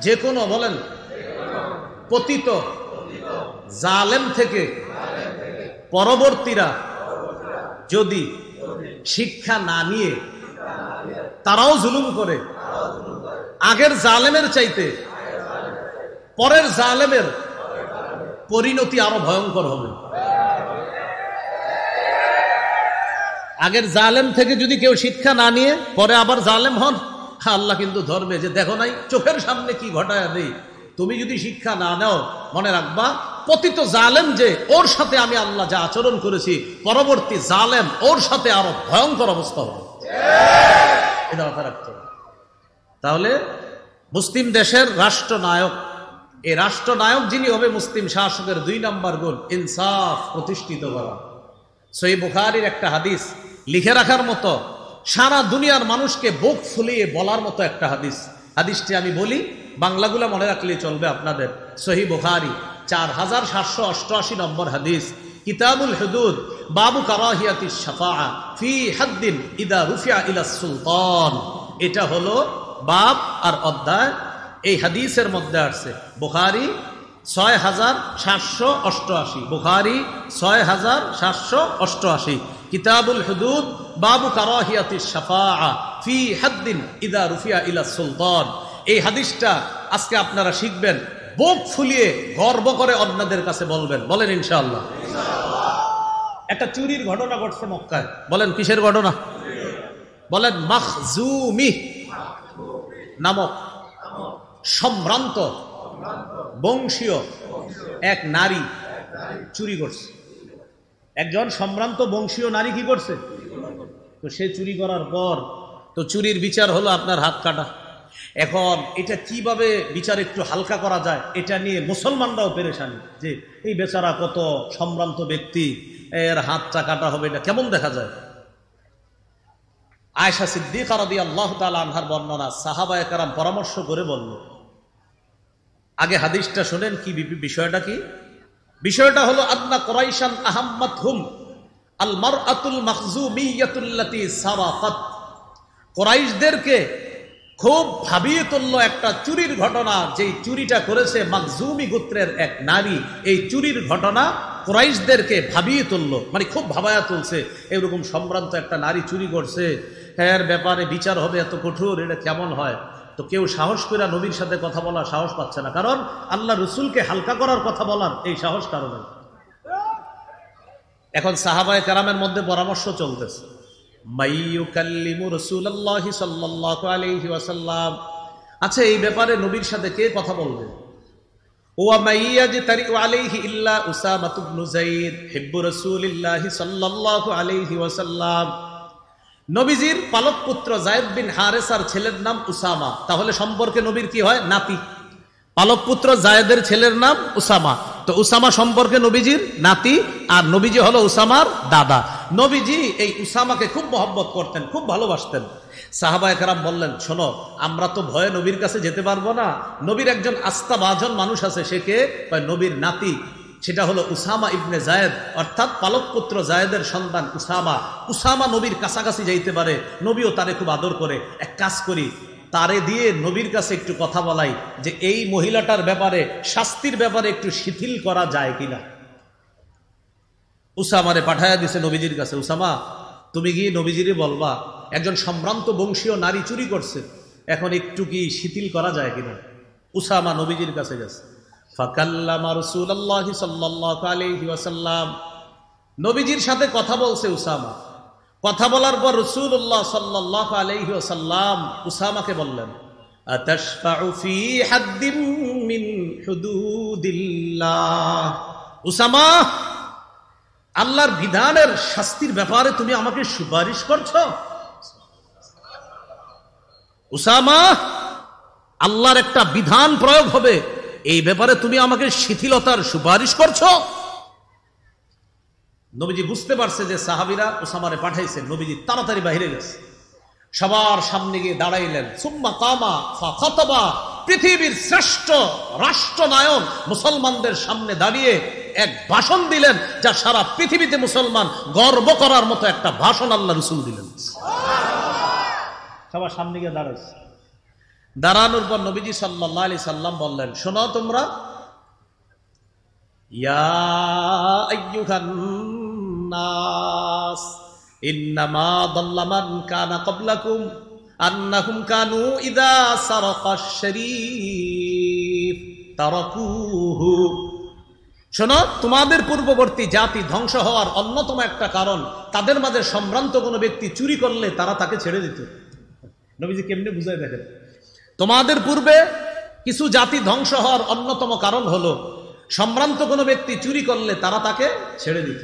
যে কোনো বলেন পতিত জালেম থেকে পরবর্তীরা যদি শিক্ষা না নিয়ে তারাও জুলুম করে, আগের জালেমের চাইতে পরের জালেমের পরিণতি আরো ভয়ঙ্কর হবে। আগের জালেম থেকে যদি কেউ শিক্ষা না নিয়ে পরে আবার জালেম হন, আল্লাহ কিন্তু ধরবে যে দেখো নাই চোখের সামনে কি ঘটায় দেই। তুমি যদি শিক্ষা না নাও, মনে রাখবা পতিত জালেম যে ওর সাথে আমি আল্লাহ যা আচরণ করেছি, পরবর্তী জালেম ওর সাথে আরো ভয়ঙ্কর অবস্থা হবে। এটা মাথায় রাখতে হবে। তাহলে মুসলিম দেশের রাষ্ট্রনায়ক, এই রাষ্ট্রনায়ক যিনি হবে, মুসলিম শাসকের 2 নম্বর গুণ ইনসাফ প্রতিষ্ঠিত করা। সহিহ বুখারীর একটা হাদিস লিখে রাখার মতো, সারা দুনিয়ার মানুষকে বুক ফুলিয়ে বলার মতো একটা হাদিস। হাদিসটি আমি বলি, বাংলাগুলো মনে রাখলেই চলবে আপনাদের। সহিহ বুখারী 4788 নম্বর হাদিস, কিতাবুল হুদুদ, বাবু কারাহিয়াতিশ শাফাআ ফি হাদ্দিন ইদা রুফিয়া ইলা সুলতান। এটা হলো বাব আর অধ্যায়। এই হাদিসের মধ্যে আসছে বুখারী 6788, বুখারী 6788, কিতাবুল হুদুদ, বাবু কারাহিয়াতিশ শাফাআ ফি হাদ্দিন ইদা রুফিয়া ইলা সুলতান। এই হাদিসটা আজকে আপনারা শিখবেন, বুক ফুলিয়ে গর্ব করে অন্যদের কাছে বলবেন। বলেন ইনশাআল্লাহ। একটা চুরির ঘটনা ঘটছে মক্কায়। বলেন কিসের ঘটনা? বলেন মাখজুমি নামক সম্ভ্রান্ত বংশীয় এক নারী চুরি করছে। একজন সম্ভ্রান্ত বংশীয় নারী কি করছে? তো সে চুরি করার পর তো চুরির বিচার হলো আপনার হাত কাটা। এখন এটা কিভাবে বিচার একটু হালকা করা যায়, এটা নিয়ে মুসলমানরাও পেরেশানি যে এই বেচারা কত সম্ভ্রান্ত ব্যক্তি, এর হাতটা কাটা হবে, এটা কেমন দেখা যায়। আয়েশা সিদ্দিকা রাদিয়াল্লাহু তাআলা আনহার বর্ণনা, সাহাবায়ে কেরাম পরামর্শ করে বলল, আগে হাদিসটা শুনেন কি বিষয়টা কি। বিষয়টা হলো আন্না কুরাইশান আহাম্মাতহুম আল মারআতুল মাখজুমিয়াতুল্লাতী সারাকাত। কুরাইশদেরকে খুব ভাবিয়ে তুলল একটা চুরির ঘটনা, যেই চুরিটা করেছে মাখজুমি গোত্রের এক নারী। এই চুরির ঘটনা কুরাইশদেরকে ভাবিয়ে তুলল, মানে খুব ভাবায়া তুলছে। এরকম সম্ভ্রান্ত একটা নারী চুরি করছে, এর ব্যাপারে বিচার হবে এত কঠোর, এটা কেমন হয়। তো কেউ সাহস করে নবীর সাথে কথা বলার সাহস পাচ্ছে না, কারণ আল্লাহ রসুলকে হালকা করার কথা বলার এই সাহস কারণে। এখন সাহাবায়ে কেরামের মধ্যে পরামর্শ চলতেছে, মাইয়ুকাল্লিমু রাসূলুল্লাহি সাল্লাল্লাহু আলাইহি ওয়াসাল্লাম, আচ্ছা এই ব্যাপারে নবীর সাথে কে কথা বলবে? ওয়া মাইয়াজতারিউ আলাইহি ইল্লা উসামা ইবনে যায়েদ হিব্বু রাসূলিল্লাহি সাল্লাল্লাহু আলাইহি ওয়াসাল্লাম। নবীজির পালক পুত্র যায়েদ বিন হারেসার ছেলের নাম উসামা, তাহলে সম্পর্কে নবীর কি হয়? নাতি। পালক পুত্র যায়েদের ছেলের নাম উসামা, তো উসামা সম্পর্কে নবীজির নাতি, আর নবীজি হলো উসামার দাদা। নবীজি এই উসামাকে খুব মহব্বত করতেন, খুব ভালোবাসতেন। সাহাবায়ে কেরাম বললেন, শোনো, আমরা তো ভয়ে নবীর কাছে যেতে পারবো না, নবীর একজন আস্থাভাজন মানুষ আছে, সে কে? নবীর নাতি, সেটা হলো উসামা ইবনে যায়েদ, অর্থাৎ পালক পুত্র যায়েদের সন্তান উসামা। উসামা নবীর কাছাকাছি যাইতে পারে, নবীও তারে খুব আদর করে। এক কাজ করি, তারে দিয়ে নবীর কাছে একটু কথা বলাই যে এই মহিলাটার ব্যাপারে, শাস্তির ব্যাপারে একটু শিথিল করা যায় কিনা। উসামারে পাঠায়া দিছে নবীজির কাছে, উসামা তুমি গিয়ে নবীজিরে বলবা একজন সম্ভ্রান্ত বংশীয় নারী চুরি করছে, এখন একটু কি শিথিল করা যায় কিনা। উসামা নবীজির কাছে গেছে, ফাকাল্লামা রাসূলুল্লাহি সাল্লাল্লাহু আলাইহি ওয়াসাল্লাম, নবীজির সাথে কথা বলছে উসামা। কথা বলার পর রাসূলুল্লাহ সাল্লাল্লাহু আলাইহি ওয়াসাল্লাম উসামাকে বললেন, আতাশফাউ ফি হাদ্দিন মিন হুদুদিল্লাহ। উসামা, আল্লাহর বিধানের শাস্তির ব্যাপারে তুমি আমাকে সুপারিশ করছো? উসামা, আল্লাহর একটা বিধান প্রয়োগ হবে, এই ব্যাপারে তুমি আমাকে শিথিলতার সুপারিশ করছো? নবীজি বুঝতে পারছে যে সাহাবীরা উসামারে পাঠাইছে, নবীজি তাড়াতাড়ি বাইরে গেছে, সবার সামনে গিয়ে দাঁড়াইলেন। সুম্মা কামা ফাখাতাবা, পৃথিবীর শ্রেষ্ঠ রাষ্ট্রনায়ক মুসলমানদের সামনে দাঁড়িয়ে এক ভাষণ দিলেন, যা সারা পৃথিবীতে মুসলমান গর্ব করার মতো একটা ভাষণ আল্লাহ রাসূল দিলেন। সবার সামনে গিয়ে দাঁড়াইছে, দাঁড়ানোর পর নবীজি সাল্লাল্লাহু আলাইহি সাল্লাম বললেন, শোনো তোমরা, ইয়া আইয়ুহান নাস ইন্নামা দাল্লা মান কানা ক্বাবলাকুম আন্নাহুম কানু ইযা সারাকাশ শরীফ তারাকুহু। শোনো, তোমাদের পূর্ববর্তী জাতি ধ্বংস হওয়ার অন্যতম একটা কারণ, তাদের মাঝে সম্ভ্রান্ত কোনো ব্যক্তি চুরি করলে তারা তাকে ছেড়ে দিত। নবীজি কেমনে বুঝায় দেখেন, তোমাদের পূর্বে কিছু জাতি ধ্বংস হওয়ার অন্যতম কারণ হলো সম্ভ্রান্ত কোনো ব্যক্তি চুরি করলে তারা তাকে ছেড়ে দিত।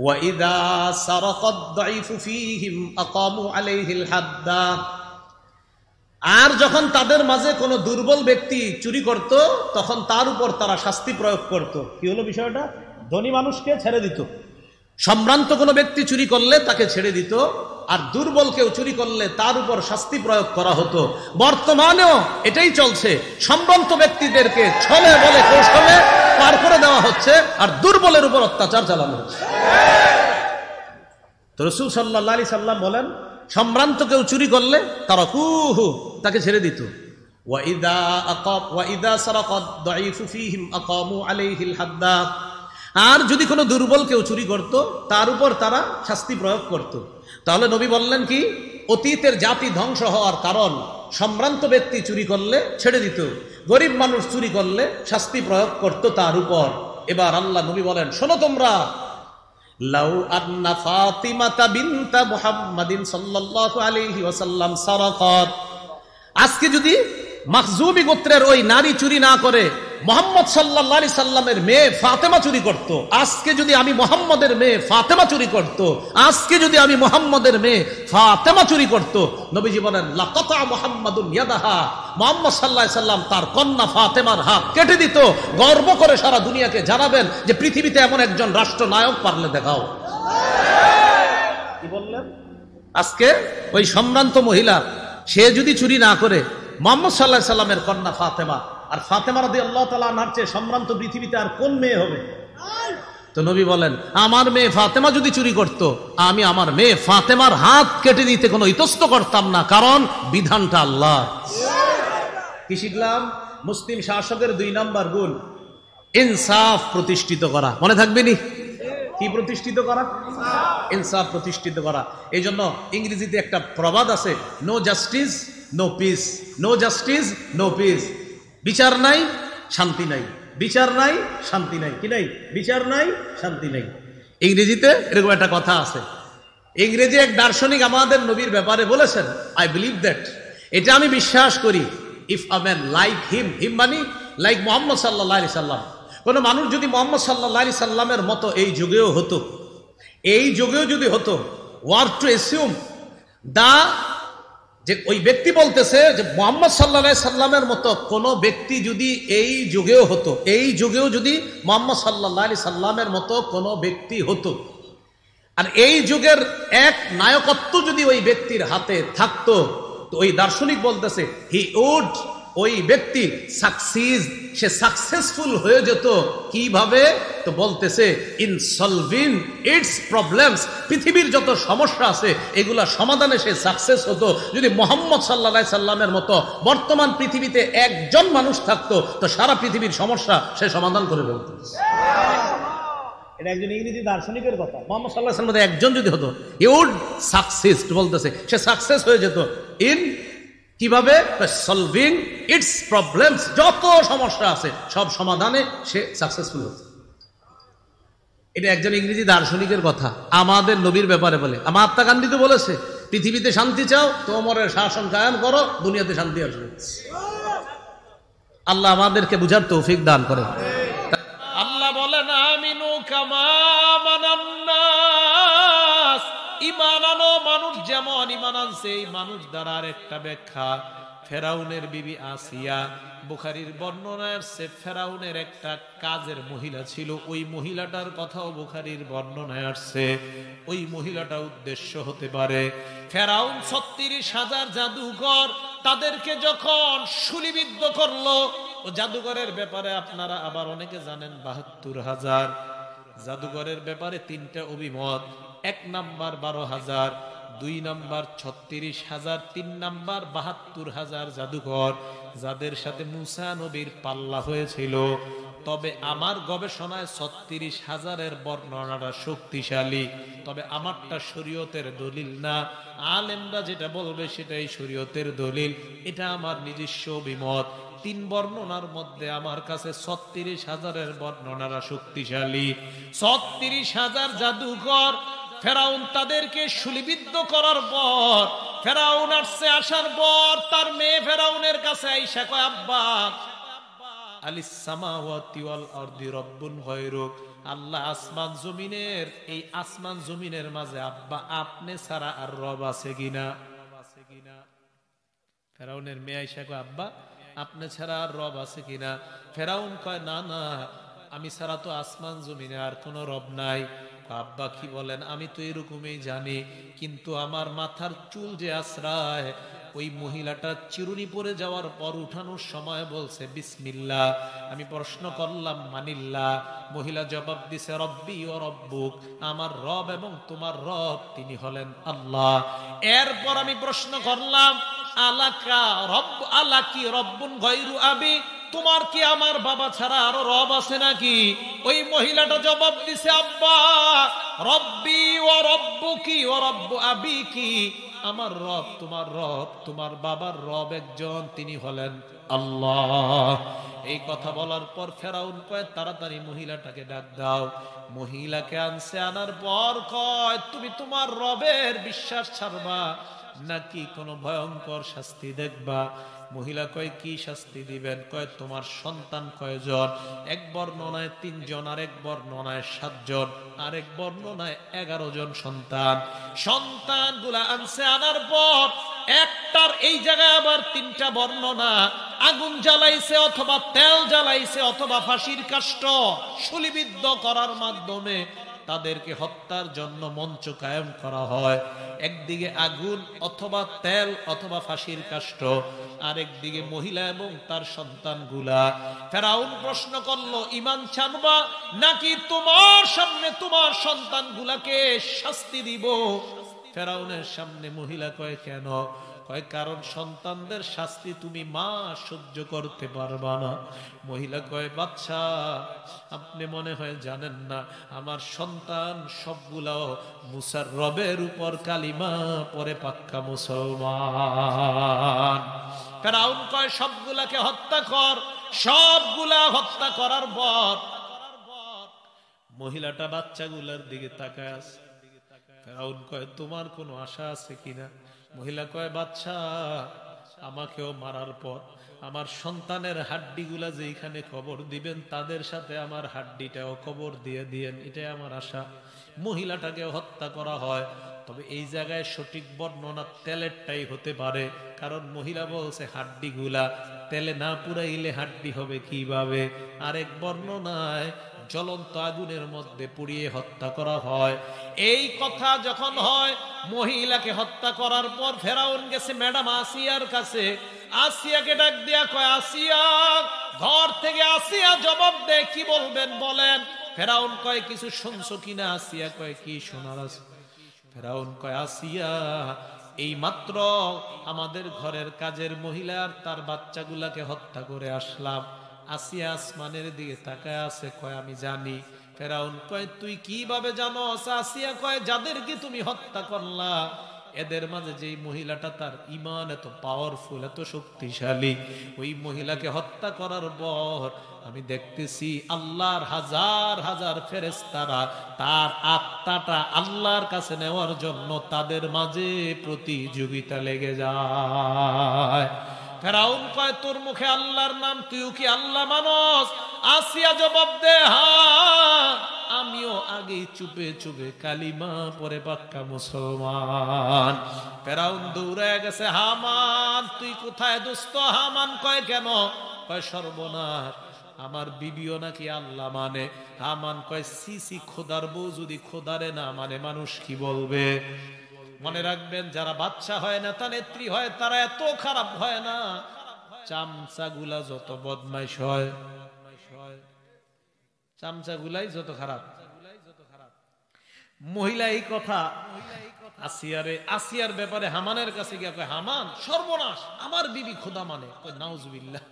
ওয়াইদা সারাকাদ দাঈফু ফীহিম আকামু আলাইহিল হাদ্দা, আর যখন তাদের মাঝে কোনো দুর্বল ব্যক্তি চুরি করত তখন তার উপর তারা শাস্তি প্রয়োগ করত। কি হলো বিষয়টা? ধনী মানুষকে ছেড়ে দিত, সম্ভ্রান্ত কোনো ব্যক্তি চুরি করলে তাকে ছেড়ে দিত, আর দুর্বল কেউ চুরি করলে তার উপর শাস্তি প্রয়োগ করা হতো। বর্তমানেও এটাই চলছে, সম্ভ্রান্ত ব্যক্তিদেরকে ছলে বলে কৌশলে পার করে দেওয়া হচ্ছে, আর দুর্বলের উপর অত্যাচার চালানো হচ্ছে। তো রাসূল সাল্লাল্লাহু আলাইহি সাল্লাম বলেন, সম্ভ্রান্ত কেউ চুরি করলে তারাকুহু, তাকে ছেড়ে দিত। ওয়াইদা সারাকাদ দাঈফু ফীহিম আকামু আলাইহিল হাদ্দা, আর যদি কোনো দুর্বল কেউ চুরি করত তার উপর তারা শাস্তি প্রয়োগ করত। তাহলে নবী বললেন কি, অতীতের জাতি ধ্বংস হওয়ার কারণ সম্ভ্রান্ত ব্যক্তি চুরি করলে ছেড়ে দিত, গরিব মানুষ চুরি করলে শাস্তি প্রয়োগ করত তার উপর। এবার আল্লাহ নবী বলেন, শোনো তোমরা, লাউ আন্না ফাতিমাতা বিনতা মুহাম্মাদিন সাল্লাল্লাহু আলাইহি ওয়াসাল্লাম সারাকাত, আজকে যদি মাখজুমি গোত্রের ওই নারী চুরি না করে মুহাম্মদ সাল্লাল্লাহু আলাইহি সাল্লামের মেয়ে ফাতেমা চুরি করত, আজকে যদি আমি মুহাম্মদের মেয়ে ফাতেমা চুরি করত, আজকে যদি আমি মুহাম্মদের মেয়ে ফাতেমা চুরি করত, নবীজি বলেন লাকাতা মুহাম্মাদুন ইয়াদাহা, মুহাম্মদ সাল্লাল্লাহু আলাইহি সাল্লাম তার কন্যা ফাতেমার হাত কেটে দিত। গর্ব করে সারা দুনিয়াকে জানাবেন যে পৃথিবীতে এমন একজন রাষ্ট্রনায়ক পারলে দেখাও। কি বললেন? আজকে ওই সম্ভ্রান্ত মহিলা সে যদি চুরি না করে, মুহাম্মদ সাল্লাল্লাহু আলাইহি সাল্লামের কন্যা ফাতেমা, আর ফাতেমা রাদিয়াল্লাহু তাআলা আনহার চেয়ে সম্ভ্রান্ত পৃথিবীতে আর কোন মেয়ে হবে? তো নবী বলেন, আমার মেয়ে ফাতেমা যদি চুরি করত, আমি আমার মেয়ে ফাতেমার হাত কেটে দিতে কোনো ইতস্ত করতাম না, কারণ বিধানটা আল্লাহ। কি শিখলাম? মুসলিম শাসকের 2 নম্বর গুণ ইনসাফ প্রতিষ্ঠিত করা। মনে থাকবে নি? কি প্রতিষ্ঠিত করা? ইনসাফ প্রতিষ্ঠিত করা। এই জন্য ইংরেজিতে একটা প্রবাদ আছে, no justice no peace, no justice no peace. বিচার নাই শান্তি নাই, বিচার নাই শান্তি নাই। কি নাই? বিচার নাই শান্তি নাই। ইংরেজিতে এরকম একটা কথা আছে। ইংরেজি এক দার্শনিক আমাদের নবীর ব্যাপারে বলেছেন, আই বিলিভ দ্যাট, এটা আমি বিশ্বাস করি, if a man like him, him money like Muhammad সাল্লাল্লাহু আলাইহি সাল্লাম, কোন মানুষ যদি মুহাম্মদ সাল্লাল্লাহু আলাইহি সাল্লামের মতো এই যুগেও হতো, এই যুগেও যদি হতো, ওয়ার টু এসিউম দা, যে ওই ব্যক্তি বলতেছে যে মুহাম্মদ সাল্লাল্লাহু আলাইহি সাল্লামের মতো কোন ব্যক্তি যদি এই যুগেও হতো, এই যুগেও যদি মুহাম্মদ সাল্লাল্লাহু আলাইহি সাল্লামের মতো কোন ব্যক্তি হতো, আর এই যুগের এক নায়কত্ব যদি ওই ব্যক্তির হাতে থাকতো, তো ওই দার্শনিক বলতেছে হি উড, ওই ব্যক্তি সাকসিস, সে সাকসেসফুল হয়ে যেত। কিভাবে? তো বলতেছে ইন সলভিং ইটস প্রবলেমস, পৃথিবীর যত সমস্যা আছে এগুলা সমাধানে সে সাকসেস হতো। যদি মুহাম্মদ সাল্লাল্লাহু আলাইহি সাল্লামের মতো বর্তমান পৃথিবীতে একজন মানুষ থাকতো, তো সারা পৃথিবীর সমস্যা সে সমাধান করে ফেলতো। এটা একজন ইংরেজি দার্শনিকের কথা। মুহাম্মদ সাল্লাল্লাহু আলাইহি সাল্লামের একজন যদি হতো, হি উড সাকসেস, বলতেছে সে সাকসেস হয়ে যেত। ইন কিভাবে? সলভিং ইটস প্রবলেমস, যত সমস্যা আছে সব সমাধানে সে সাকসেসফুল হতো। এটা একজন ইংরেজি দার্শনিকের কথা আমাদের নবীর ব্যাপারে বলে। মহাত্মা গান্ধী তো বলেছে, পৃথিবীতে শান্তি চাও তো ওমরের শাসন কায়েম করো, দুনিয়াতে শান্তি আসবে। আল্লাহ আমাদেরকে বুঝার তৌফিক দান করে। আল্লাহ বলেন আমিনু কামা আমানান নাস, ঈমান আনো মানুষ যেমন ঈমান আনছে। এই মানুষ দ্বারা একটা ব্যাখ্যা, ফেরাউনের বিবি আসিয়া, বুখারীর বর্ণনায় আসছে ফেরাউনের একটা কাজের মহিলা ছিল, ওই মহিলাটার কথাও বুখারীর বর্ণনায় আসছে। ওই মহিলাটা উদ্দেশ্য হতে পারে ফেরাউন ৩৬,০০০ জাদুকর, তাদেরকে যখন শুলিবিদ্ধ করলো, ও জাদুকরের ব্যাপারে আপনারা আবার অনেকে জানেন ৭২,০০০। জাদুকরের ব্যাপারে ৩টা অভিমত। ১ নাম্বার ১২,০০০, 2 নাম্বার 36,000, 3 নাম্বার 72,000 জাদুকর যাদের সাথে মুসা নবীর পাল্লা হয়েছিল। তবে আমার গবেষণায় 36,000-এর বর্ণনাটা শক্তিশালী, তবে আমারটা শরীয়তের দলিল না। আলেমরা যেটা বলবে সেটাই শরীয়তের দলিল, এটা আমার নিজস্ব অভিমত। 3 বর্ণনার মধ্যে আমার কাছে 36,000-এর বর্ণনাটা শক্তিশালী। 36,000 জাদুকর, ফেরাউন তাদেরকে শুলিবিদ্ধ করার পর, ফেরাউন আসার পর তার মেয়ে ফেরাউনের কাছে আইসা কয়, আব্বা আলিস সামাওয়াতি ওয়াল আরদি রব্বুন গায়রুক, আল্লাহ আসমান জমিনের, এই আসমান জমিনের মাঝে আব্বা আপনি ছাড়া আর রব আছে কিনা? ফেরাউনের মেয়ে আইসা কয়, আব্বা আপনি ছাড়া আর রব আছে কিনা? ফেরাউন কয়, না না, আমি ছাড়া তো আসমান জমিনে আর কোনো রব নাই। আব্বা কি বলেন? আমি তো এরকমই জানি, কিন্তু আমার মাথার চুল যে আশ্রয়, ওই মহিলাটা চিরুনি পরে যাওয়ার পর উঠানোর সময় বলছে বিসমিল্লাহ। আমি প্রশ্ন করলাম মানিল্লাহ, মহিলা জবাব দিছে রব্বি ও রব্বুক, আমার রব এবং তোমার রব তিনি হলেন আল্লাহ। এরপর আমি প্রশ্ন করলাম আলাকা রব আলাকি রব্বুন গায়রু আবি, তোমার কি আমার বাবা ছাড়া আরো রব আছে নাকি? ওই মহিলাটা জবাব দিছে আব্বা রব্বি ওয়া রব্বুকি ওয়া রব্বু আবিকি, আমার রব তোমার বাবার রব একজন, তিনি হলেন আল্লাহ। এই কথা বলার পর ফেরাউন কয়, তাড়াতাড়ি মহিলাটাকে ডাক দাও। মহিলাকে আনছে, আনার পর কয়, তুমি তোমার রবের বিশ্বাস ছাড়বা নাকি কোনো ভয়ঙ্কর শাস্তি দেখবা? মহিলা কয়, কি শাস্তি দিবেন? কয়, তোমার সন্তান কয়জন? এক বর্ণনায় 3 জন, আরেক বর্ণনায় 7 জন, আরেক বর্ণনায় 11 জন সন্তান। সন্তানগুলা আনছে, আনার পর একটার এই জায়গায় আবার 3টা বর্ণনা, আগুন জ্বালাইছে অথবা তেল জ্বালাইছে অথবা ফাঁসির কাষ্ঠ শুলিবিদ্ধ করার মাধ্যমে তাদেরকে হত্যার জন্য মঞ্চ কায়েম করা হয়। একদিকে আগুন অথবা তেল অথবা ফাঁসির কাষ্ঠ, আরেকদিকে মহিলা এবং তার সন্তানগুলা। ফেরাউন প্রশ্ন করলো, ঈমান ছাড়বা নাকি তোমার সামনে তোমার সন্তানগুলাকে শাস্তি দিব? ফেরাউনের সামনে মহিলা কয়, কেন? কয়, কারণ সন্তানদের শাস্তি তুমি মা সহ্য করতে পারবা না। মহিলা কয়, বাচ্চা আপনি মনে হয় জানেন না, আমার সন্তান সবগুলো মুসার রবের উপর কালিমা পরে পাক্কা মুসলমান। ফেরাউন কয়, সবগুলাকে হত্যা কর। সবগুলা হত্যা করার পর মহিলাটা বাচ্চাগুলার দিকে তাকায় আছে। ফেরাউন কয়, তোমার কোনো আশা আছে কিনা? মহিলা কয়, বাচ্চা আমাকেও মারার পর আমার সন্তানের হাড্ডিগুলা যেখানে কবর দিবেন তাদের সাথে আমার হাড্ডিটাও কবর দিয়ে দিয়েন, এটাই আমার আশা। মহিলাটাকে হত্যা করা হয়, তবে এই জায়গায় সঠিক বর্ণনা তেলেরটাই হতে পারে, কারণ মহিলা বলছে হাড্ডিগুলা তেলে না পুরাইলে হাড্ডি হবে কিভাবে। আরেক বর্ণনায় জ্বলন্ত আগুনের মধ্যে পুড়িয়ে হত্যা করা হয়। এই কথা যখন হয়, মহিলাকে হত্যা করার পর ফেরাউন গেছে ম্যাডাম আসিয়ার কাছে। আসিয়াকে ডাক দিয়া কয়, আসিয়া ঘর থেকে আসিয়া জবাব দেয়, কি বলবেন বলেন। ফেরাউন কয়, কিছু শুনছো কিনা? আসিয়া কয়, কি শোনার আছে? ফেরাউন কয়, আসিয়া এই মাত্র আমাদের ঘরের কাজের মহিলা আর তার বাচ্চাগুলাকে হত্যা করে আসলাম। আসিয়া আসমানের দিকে তাকায় আছে, কয়, আমি জানি। ফেরাউন কয়, তুই কিভাবে জানো? আসিয়া কয়, যাদেরকে তুমি হত্যা করলা এদের মাঝে যেই মহিলাটা তার ঈমান এত পাওয়ারফুল, এত শক্তিশালী, ওই মহিলাকে হত্যা করার পর আমি দেখতেছি আল্লাহর হাজার হাজার ফেরেশতারা তার আত্মাটা আল্লাহর কাছে নেওয়ার জন্য তাদের মাঝে প্রতিযোগিতা লেগে যায়। ফেরাউন কয়, তোর মুখে আল্লাহর নাম, তুইও কি আল্লাহ মানস? আসিয়া জবাব দে, হ্যাঁ আমিও আগে চুপে চুপে কালিমা পরে পাক্কা মুসলমান। ফেরাউন দৌড়ায় গেছে, হামান তুই কোথায় দোস্ত? হামান কয়, কেন? কয়, সর্বনাশ, আমার বিবিও নাকি আল্লাহ মানে। হামান কয়, সিসি, খোদার বউ যদি খোদারে না মানে মানুষ কি বলবে? মনে রাখবেন, যারা বাদশা হয় না, তা নেত্রী হয়, তারা এত খারাপ হয় না। চামচাগুলা যত বদমাইশ হয়, চামচাগুলাই যত খারাপ। মহিলা এই কথা আসিয়ার ব্যাপারে হামানের কাছে গিয়া কয়, হামান সর্বনাশ, আমার বিবি খোদা মানে। কয় নাউজুবিল্লাহ,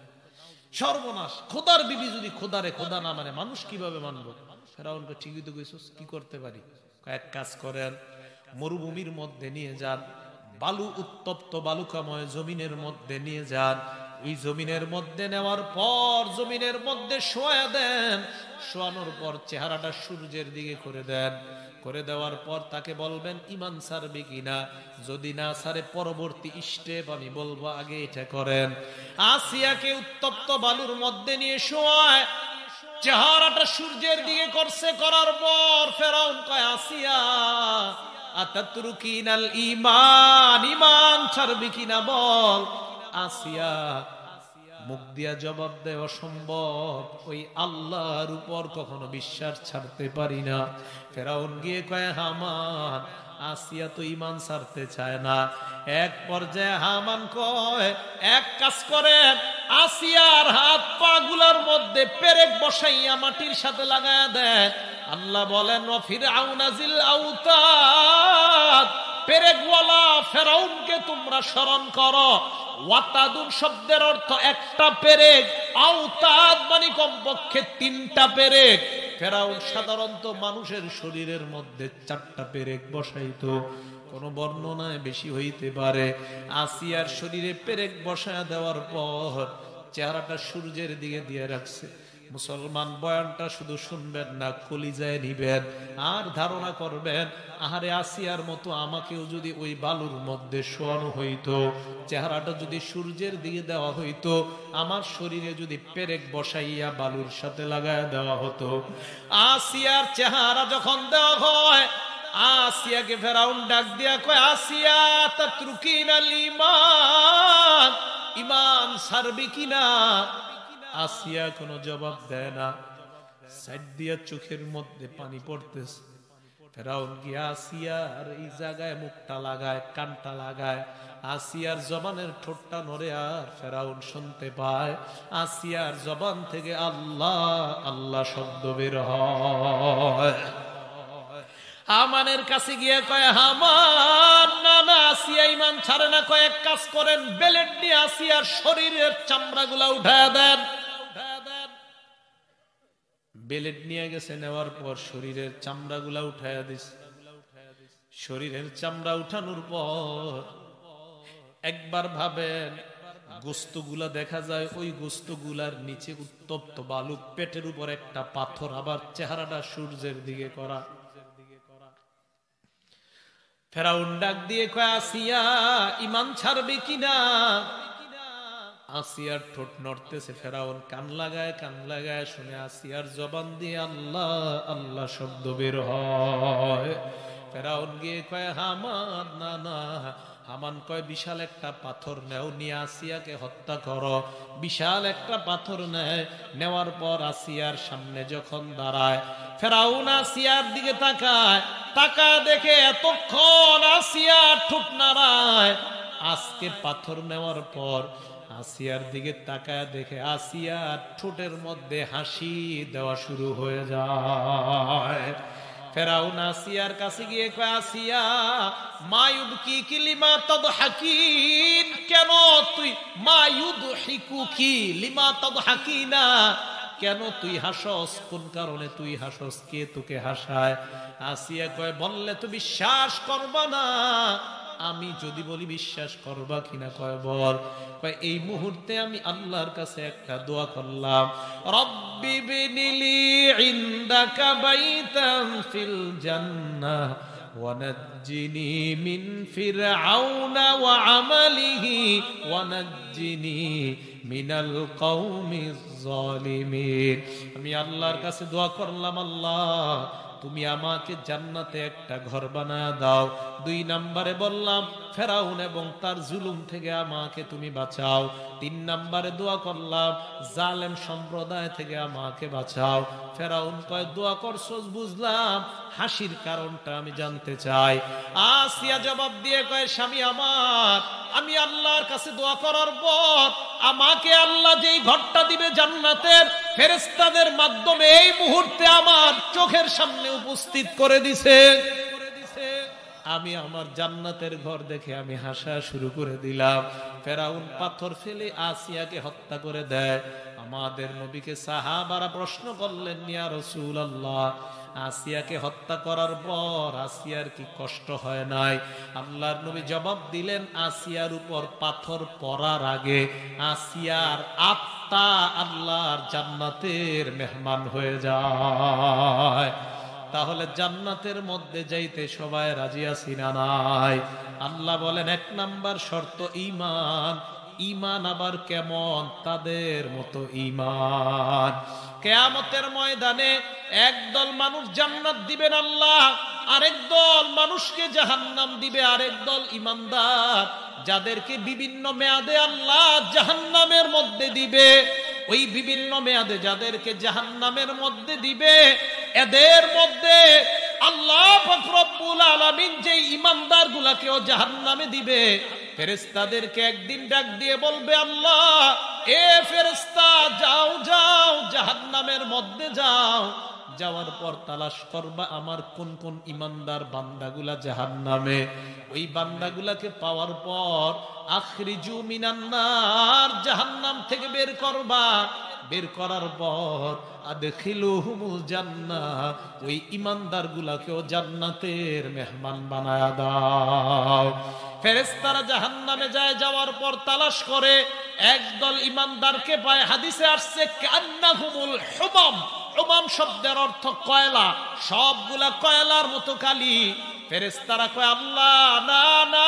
সর্বনাশ, খোদার বিবি যদি খোদারে খোদা না মানে মানুষ কিভাবে মানবো? ফেরাউন কয় ঠিকই তো কইছস, কি করতে পারি? এক কাজ করেন, মরুভূমির মধ্যে নিয়ে যান, বালু উত্তপ্ত বালুকাময় জমিনের মধ্যে নিয়ে যান। ওই জমিনের মধ্যে নেওয়ার পর জমিনের মধ্যে শোয়া দেন, শোয়ানোর পর চেহারাটা সূর্যের দিকে করে দেন। করে দেওয়ার পর তাকে বলবেন ইমান ছাড়বে কিনা, যদি না ছাড়ে পরবর্তী স্টেপ আমি বলবো, আগে এটা করেন। আসিয়াকে উত্তপ্ত বালুর মধ্যে নিয়ে শোয়ায়, চেহারাটা সূর্যের দিকে করছে। করার পর ফেরাউন কয়, আসিয়া আতাতরুকিনাল ঈমান, ঈমান ছাড়বি কিনা বল। আসিয়া মুখ দিয়া জবাব দেয়, অসম্ভব, ওই আল্লাহর উপর কখনো বিশ্বাস ছাড়তে পারি না। ফেরাউন গিয়ে কয়, হামান আসিয়া তো ঈমান ছাড়তে চায় না। এক পর্যায়ে হামান কয়, এক কাজ করেন, আসিয়ার হাত পা গুলার মধ্যে পেরেক বসাইয়া মাটির সাথে লাগায়া দেন। আল্লাহ বলেন, ফিরআউনা জিল আউতাদ, পেরেকওয়ালা ফেরাউনকে তোমরা স্মরণ করো। ওয়াতাদুন শব্দের অর্থ একটা পেরেক, আউতাদ মানে কমপক্ষে 3টা পেরেক। ফেরাউন সাধারণত মানুষের শরীরের মধ্যে 4টা পেরেক বসাইতো, কোন বর্ণনায় বেশি হইতে পারে। আসিয়ার শরীরে পেরেক বসায় দেওয়ার পর চেহারাটা সূর্যের দিকে দিয়ে রাখছে। মুসলমান বয়ানটা শুধু শুনবেন না, কলিজায় নিবেন আর ধারণা করবেন, আহারে আসিয়ার মতো আমাকেও যদি ওই বালুর মধ্যে শোয়ানো হইতো, চেহারাটা যদি সূর্যের দিকে দেওয়া হইতো, আমার শরীরে যদি পেরেক বসাইয়া বালুর সাথে লাগায় দেওয়া হতো। আসিয়ার চেহারা যখন দেওয়া হয়, আসিয়াকে ফেরাউন ডাক দিয়া কয়, আসিয়া তাতরুকিনাল ঈমান, ঈমান ছাড়বি কিনা? আসিয়া কোনো জবাব দেয় না, সাইড দিয়া চোখের মধ্যে পানি পড়তেছে। ফেরাউন গিয়া আসিয়ার এই জায়গায় মুখটা লাগায়, কানটা লাগায়, আসিয়ার জবানের ঠোঁটটা নড়ে, আর ফেরাউন শুনতে পায় আসিয়ার জবান থেকে আল্লাহ আল্লাহ শব্দ বের হয়। হামানের কাছে গিয়ে কয়, হামান না না, আসিয়া ঈমান ছাড়ে না। কয়েক কাজ করেন, বেলেট নিয়ে আসিয়ার শরীরের চামড়াগুলা উঠায় দেন। বেলেট নিয়ে গেছে, নেওয়ার পর শরীরের চামড়াগুলা উঠায় দিছে। শরীরের চামড়া উঠানোর পর একবার ভাবেন, গোস্তগুলা দেখা যায়, ওই গোস্তগুলার নিচে উত্তপ্ত বালু, পেটের উপর একটা পাথর, আবার চেহারাটা সূর্যের দিকে করা। ফেরাউন ডাক দিয়ে কয়, আসিয়া ঈমান ছাড়বে কিনা? আসিয়ার ঠোঁট নড়তেছে। ফেরাউন কান লাগায় শুনে আসিয়ার জবান দিয়ে আল্লাহ আল্লাহ শব্দ বের হয়। ফেরাউন গিয়ে কয়, হামান না না। হামান কয়, বিশাল একটা পাথর নেও, নিয়ে আসিয়াকে হত্যা করো। বিশাল একটা পাথর নেয়, নেওয়ার পর আসিয়ার সামনে যখন দাঁড়ায়, ফেরাউন আসিয়ার দিকে তাকায়, দেখে এতক্ষণ আসিয়ার ঠোঁট নাড়ায়। আজকে পাথর নেওয়ার পর আসিয়ার দিকে তাকায় দেখে আসিয়ার ঠোঁটের মধ্যে হাসি দেওয়া শুরু হয়ে যায়। ফেরাউন আসিয়ার কাছে গিয়ে কয়, আসিয়া মায়ুবকি লিমা তাদহাকিন, কেন তুই মায়ুদহিকুকি লিমা তাদহাকিনা, কেন তুই হাসস, কোন কারণে তুই হাসস, কে তোকে হাসায়? আসিয়া কয়, বললে তো বিশ্বাস করবা না, আমি যদি বলি বিশ্বাস করবা কিনা? কয় বল। কয়, এই মুহূর্তে আমি আল্লাহর কাছে একটা দোয়া করলাম, রব্বি বিনিলি ইনদাকা বাইতান ফিল জান্নাহ ওয়া নাজ্জিনি মিন ফিরআউনা ওয়া আমালিহি ওয়া নাজ্জিনি মিনাল কওমিজ জালিমিন। আমি আল্লাহর কাছে দোয়া করলাম, আল্লাহ তুমি আমাকে জান্নাতে একটা ঘর বানায় দাও। 2 নম্বরে বললাম, ফেরাউন এবং তার জুলুম থেকে আমাকে তুমি বাঁচাও। তিন নম্বরে দোয়া করলাম জালেম সম্প্রদায় থেকে আমাকে বাঁচাও। ফেরাউন কয় দোয়া করছস বুঝলাম, হাসির কারণটা আমি জানতে চাই। আসিয়া জবাব দিয়ে কয় স্বামী আমার, আমি আল্লাহর কাছে দোয়া করার পর আমাকে আল্লাহ যেই ঘরটা দিবে জান্নাতের, ফেরেশতাদের মাধ্যমে এই মুহূর্তে আমার চোখের সামনে উপস্থিত করে দিছে। আমি আমার জান্নাতের ঘর দেখে আমি হাসা শুরু করে দিলাম। ফেরাউন পাথর ফেলে আসিয়াকে হত্যা করে দেয়। আমাদের নবীকে সাহাবারা প্রশ্ন করলেন, ইয়া রাসূলুল্লাহ, আসিয়াকে হত্যা করার পর আসিয়ার কি কষ্ট হয় নাই? আল্লাহর নবী জবাব দিলেন, আসিয়ার উপর পাথর পড়ার আগে আসিয়ার আত্মা আল্লাহর জান্নাতের মেহমান হয়ে যায়। তাহলে জান্নাতের মধ্যে যাইতে সবাই রাজি আছি না নাই? আল্লাহ বলেন এক নাম্বার শর্ত ঈমান। ঈমান আবার কেমন? তাদের মতো ঈমান। কিয়ামতের ময়দানে একদল মানুষ জান্নাত দিবেন আল্লাহ, আরেক দল মানুষকে জাহান্নাম দিবে। আরেক দল ঈমানদার যাদেরকে বিভিন্ন মেয়াদে আল্লাহ জাহান্নামের মধ্যে দিবে। ওই বিভিন্ন মেয়াদে যাদেরকে জাহান্নামের মধ্যে দিবে, এদের মধ্যে আল্লাহ পাক রব্বুল আলামিন যে ঈমানদার গুলাকেও জাহান্নামে দিবে, ফেরেশতাদেরকে একদিন ডাক দিয়ে বলবে, আল্লাহ এ ফেরেশতা যাও যাও জাহান্নামের মধ্যে যাও। যাওয়ার পর তালাশ করবা আমার কোন কোন ঈমানদার বান্দাগুলা জাহান্নামে। ওই বান্দাগুলাকে পাওয়ার পর আখরিজু মিনান নার, জাহান্নাম থেকে বের করবা। বের করার পর আদখিলুহুমুল জান্নাহ, ওই ঈমানদার গুলাকেও জান্নাতের মেহমান বানায়া দাও। ফেরেশতারা জাহান্নামে যায়, যাওয়ার পর তালাশ করে একদল ঈমানদারকে পায়। হাদিসে আসছে কান্নাহুমুল হুমাম। হুমাম শব্দের অর্থ কয়লা, সবগুলা কয়লার মতো কালি। ফেরেশতারা কয় আল্লাহ না না,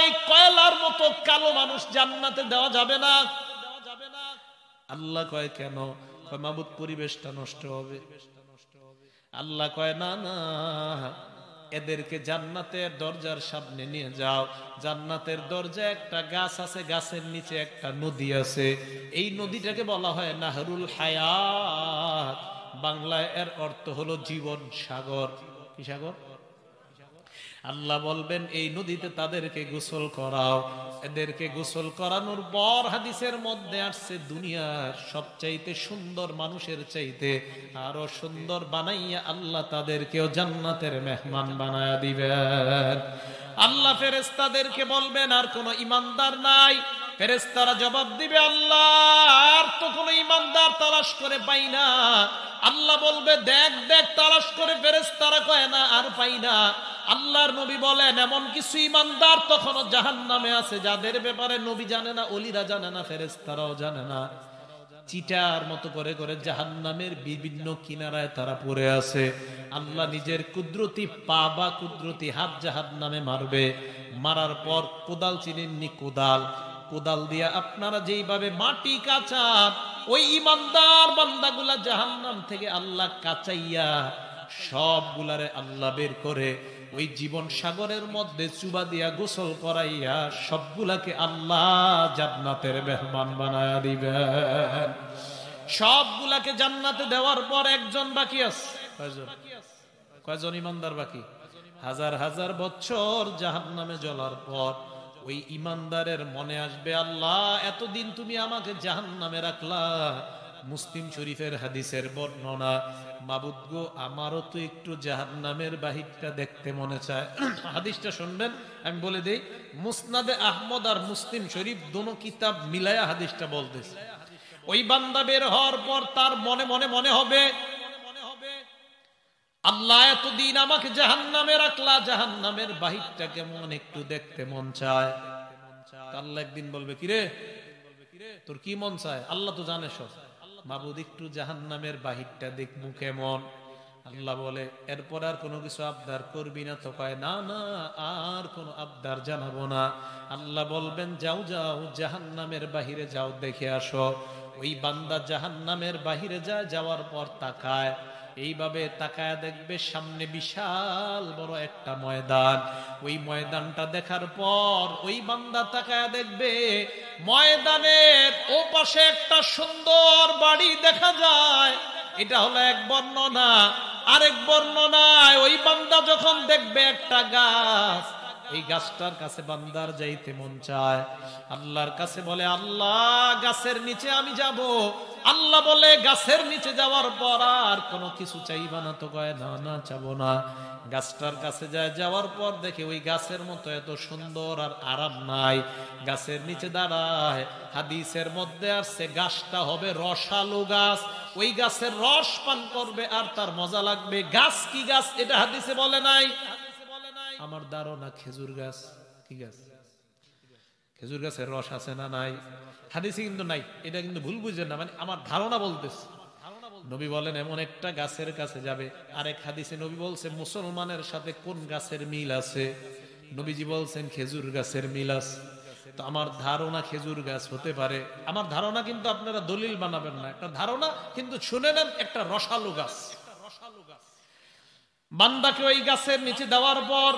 এই কয়লার মতো কালো মানুষ জান্নাতে দেওয়া যাবে না। আল্লাহ কয় কেন? কয় মাবুদ পরিবেশটা নষ্ট হবে। আল্লাহ কয় না না, এদেরকে জান্নাতের দরজার সামনে নিয়ে যাও। জান্নাতের দরজায় একটা গাছ আছে, গাছের নিচে একটা নদী আছে। এই নদীটাকে বলা হয় নাহরুল হায়াত। বাংলায় এর অর্থ হলো জীবন সাগর। কি সাগর? আল্লাহ বলবেন এই নদীতে তাদেরকে গোসল করাও। এদেরকে গোসল করানোর পর হাদিসের মধ্যে আসছে দুনিয়ার সবচাইতে সুন্দর মানুষের চাইতে আরো সুন্দর বানাইয়া আল্লাহ তাদেরকেও জান্নাতের মেহমান বানায়া দিবেন। আল্লাহ ফেরেশতাদেরকে বলবেন আর কোন ঈমানদার নাই। ফেরেশতারা জবাব দিবে আল্লাহ আর তো কোন ঈমানদার তালাশ করে পাই না। আল্লাহ বলবে দেখ দেখ তালাশ করে। ফেরেশতারা কয় না আর পাই না। আল্লাহর নবী বলেন এমন কিছু ঈমানদার তখনও জাহান্নামে আছে যাদের ব্যাপারে নবী জানে না, ওলিরা জানে না, ফেরেশতারাও জানে না। চিটার মতো করে করে জাহান্নামের বিভিন্ন কিনারায় তারা পড়ে আছে। আল্লাহ নিজের কুদরতি পা বা কুদরতি হাত জাহান্নামে মারবে। মারার পর কোদাল চিনেননি? কোদাল, কোদাল দিয়া আপনারা যেইভাবে মাটি কাচান, ওই ঈমানদার বান্দাগুলা জাহান্নাম থেকে আল্লাহ কাচাইয়া সবগুলারে আল্লাহ বের করে ওই জীবন সাগরের মধ্যে চুবা দিয়া গোসল করাইয়া সবগুলাকে আল্লাহ জান্নাতের মেহমান বানায়া দিবেন। সবগুলাকে জান্নাতে দেওয়ার পর একজন বাকি আছে। কয়জন ঈমানদার বাকি? হাজার হাজার বছর জাহান্নামে জ্বলার পর ওই ঈমানদারের মনে আসবে আল্লাহ এতদিন তুমি আমাকে জাহান্নামে রাখলা। মুসলিম শরীফের হাদিসের বর্ণনা, মাবুদ গো আমারও তো একটু জাহান্নামের বাহিরটা দেখতে মনে চায়। হাদিসটা শুনবেন, আমি বলে দেই, মুসনাদে আহমদ আর মুসলিম শরীফ দোনো কিতাব মিলায়া হাদিসটা বলতেছে। ওই বান্দা বের হওয়ার পর তার মনে মনে মনে হবে আল্লাহ এতদিন আমাকে জাহান্নামে রাখলা, জাহান্নামের বাহিরটা কেমন একটু দেখতে মন চায়। আল্লাহ একদিন বলবে কিরে তোর কি মন চায়? আল্লাহ তো জানে সব। মাবুদ একটু জাহান্নামের বাহিরটা দেখবো কেমন। আল্লাহ বলে এরপর আর কোনো কিছু আবদার করবি না তো? কয় না না, আর কোনো আবদার জানাবো না। আল্লাহ বলবেন যাও যাও জাহান্নামের বাহিরে যাও, দেখে আসো। ওই বান্দা জাহান্নামের বাহিরে যায়, যাওয়ার পর তাকায় এইভাবে তাকায় দেখবে সামনে বিশাল বড় একটা ময়দান। ওই ময়দানটা দেখার পর ওই বান্দা তাকায় দেখবে ময়দানের ওপাশে একটা সুন্দর বাড়ি দেখা যায়। এটা হলো এক বর্ণনা। আরেক বর্ণনায় ওই বান্দা যখন দেখবে একটা গাছ, এই গাছটার কাছে বান্দার যাইতে মন চায়। আল্লাহর কাছে বলে, আল্লাহ গাছের নিচে আমি যাব। আল্লাহ বলে, গাছের নিচে যাওয়ার পর আর কোনো কিছু চাইবা না তো? কয় না, না চাবো না। গাছটার কাছে যায়, যাওয়ার পর দেখে ওই গাছের মতো এত সুন্দর আর আরাম নাই। গাছের নিচে দাঁড়ায়, হাদিসের মধ্যে আসছে গাছটা হবে রসালো গাছ। ওই গাছের রস পান করবে আর তার মজা লাগবে। গাছ কি গাছ এটা হাদিসে বলে নাই। আমার ধারণা খেজুর গাছ। কি গাছ? খেজুর গাছের রস আছে না নাই? হাদিসে কিন্তু নাই। এটা কিন্তু ভুল বুঝবেন না, মানে আমার ধারণা বলতেছে। নবী বলেন এমন একটা গাছের কাছে যাবে। আরেক হাদিসে নবী বলছে মুসলমানের সাথে কোন গাছের মিল আছে? নবীজি বলছেন খেজুর গাছের মিল আছে। তো আমার ধারণা খেজুর গাছ হতে পারে। আমার ধারণা, কিন্তু আপনারা দলিল বানাবেন না, একটা ধারণা, কিন্তু শুনে নেন একটা রসালো গাছ। বান্দাকে ওই গাছের নিচে দেওয়ার পর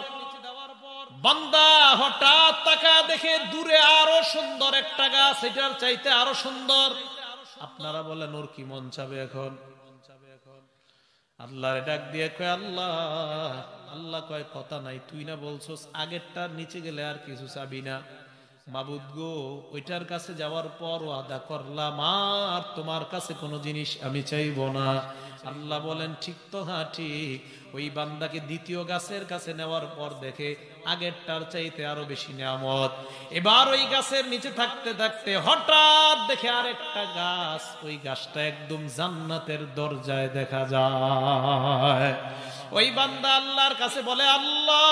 বান্দা হঠাৎ তাকায় দেখে দূরে আরো সুন্দর একটা গাছ, এটার চাইতে আরো সুন্দর। আপনারা বলেন ওর কি মন চাবে এখন? আল্লাহর ডাক দিয়ে কয়, আল্লাহ। আল্লাহ কয়, কথা নাই, তুই না বলছস আগেরটার নিচে গেলে আর কিছু চাবি না? মাবুদ গো, ওইটার কাছে যাওয়ার পর ওয়াদা করলাম আর তোমার কাছে কোনো জিনিস আমি চাইবো না। আল্লাহ বলেন, ঠিক তো? হ্যাঁ ঠিক। ওই বান্দাকে দ্বিতীয় গাছের কাছে নেওয়ার পর দেখে আগেরটার চাইতে আরো বেশি নিয়ামত। এবার ওই গাছের নিচে থাকতে থাকতে হঠাৎ দেখে আরেকটা গাছ। ওই গাছটা একদম জান্নাতের দরজায় দেখা যায়। ওই বান্দা আল্লাহর কাছে বলে, আল্লাহ।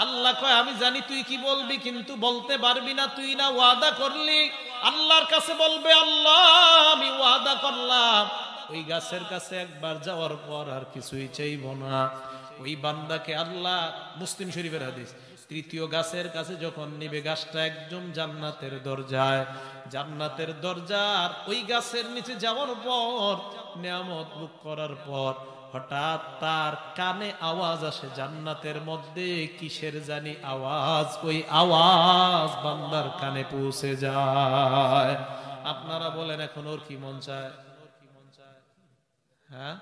আল্লাহ কয়, আমি জানি তুই কি বলবি, কিন্তু বলতে পারবি না, তুই না ওয়াদা করলি। আল্লাহর কাছে বলবে, আল্লাহ আমি ওয়াদা করলাম ওই গাছের কাছে একবার যাওয়ার পর আর কিছুই চাইব না। ওই বান্দাকে আল্লাহ, মুসলিম শরীফের হাদিস, তৃতীয় গাছের কাছে যখন নিবে, গাছটা একদম জান্নাতের দরজায়। জান্নাতের দরজার ওই গাছের নিচে যাওয়ার পর, নিয়ামত ভোগ করার পর হঠাৎ তার কানে আওয়াজ আসে, জান্নাতের মধ্যে কিসের জানি আওয়াজ। ওই আওয়াজ বান্দার কানে পৌঁছে যায়। আপনারা বলেন এখন ওর কি মন চায়? হ্যাঁ,